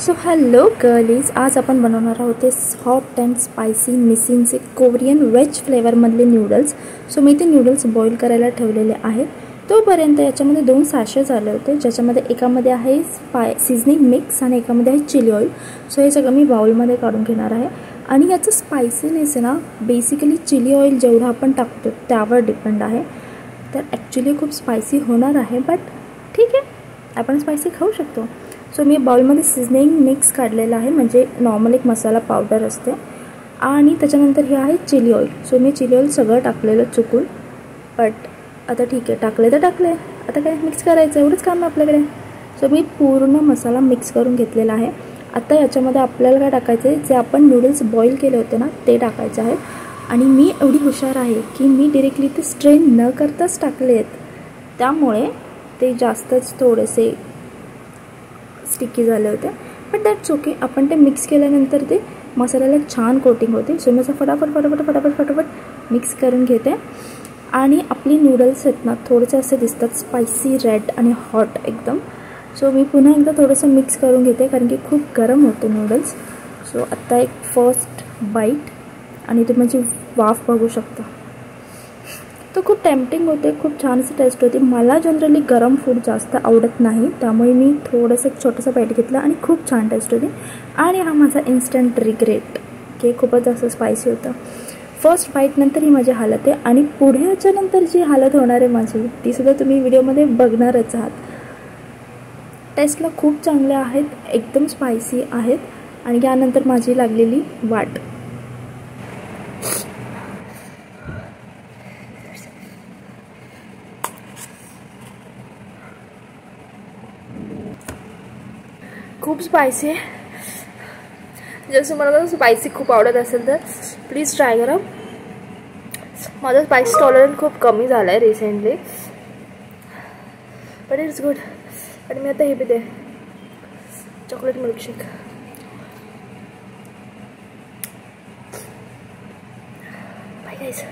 So hello गर्लीज, आज आपण बनवणार आहोत ते हॉट अँड स्पायसी निसिनचे कोरियन वेज फ्लेवरमधले नूडल्स. सो मी ते नूडल्स बॉईल करायला ठेवलेले आहेत. तोपर्यंत याच्यामध्ये 2 सॅशेस आले होते, ज्याच्यामध्ये एकामध्ये आहे सीझनिंग मिक्स आणि एकामध्ये आहे चिली ऑइल. सो हे सगळं मी बाउलमध्ये काढून घेणार आहे. आणि याचं स्पायसीनेस आहे ना, बेसिकली चिली ऑइल जेवढं आपण टाकतो त्यावर डिपेंड आहे. तर ॲक्च्युली खूप स्पायसी होणार आहे, बट ठीक आहे, आपण स्पायसी खाऊ शकतो. सो मी बाउलमध्ये सीझनिंग मिक्स काढलेला आहे, म्हणजे नॉर्मल एक मसाला पावडर असते. आणि त्याच्यानंतर हे आहे चिली ऑइल. सो मी चिली ऑइल सगळं टाकलेलं चुकून, बट आता ठीक आहे, टाकले तर टाकले, आता काय मिक्स करायचं, एवढंच काम आहे आपल्याकडे. सो मी पूर्ण मसाला मिक्स करून घेतलेला आहे. आता याच्यामध्ये आपल्याला काय टाकायचं आहे, जे आपण नूडल्स बॉईल केले होते ना ते टाकायचे आहे. आणि मी एवढी हुशार आहे की मी डिरेक्टली ते स्ट्रेन न करताच टाकले आहेत, त्यामुळे ते जास्तच थोडेसे स्टिकी झाले होते. बट दॅट्स ओके, आपण ते मिक्स केल्यानंतर ते मसाल्याला छान कोटिंग होते. सो मी असं फटाफट मिक्स करून घेते. आणि आपली नूडल्स आहेत ना, थोडेसे असे दिसतात स्पायसी रेड आणि हॉट एकदम. सो मी पुन्हा एकदा थोडंसं मिक्स करून घेते, कारण की खूप गरम होते नूडल्स. सो आत्ता एक फर्स्ट बाईट आणि तुम्ही माझी वाफ बघू शकता. तो खूप टेम्पटिंग होते, खूप छान अशी टेस्ट होती. मला जनरली गरम फूड जास्त आवडत नाही, त्यामुळे मी थोडंसं एक छोटंसं बाईट घेतलं आणि खूप छान टेस्ट होती. आणि हा माझा इन्स्टंट रिग्रेट की खूपच जास्त स्पायसी होतं. फर्स्ट बाईटनंतर ही माझी हालत आहे, आणि पुढे याच्यानंतर जी हालत होणार आहे माझी तीसुद्धा तुम्ही व्हिडिओमध्ये बघणारच आहात. टेस्टला खूप चांगले आहेत, एकदम स्पायसी आहेत. आणि यानंतर माझी लागलेली वाट. खूप स्पायसी आहे. जसं मला स्पायसी खूप आवडत असेल तर प्लीज ट्राय करा. माझा स्पायसी टॉलरन्स खूप कमी झाला आहे रिसेंटली, बट इट्स गुड. आणि मी आता हे पिते चॉकलेट मिल्कशेक. Bye guys.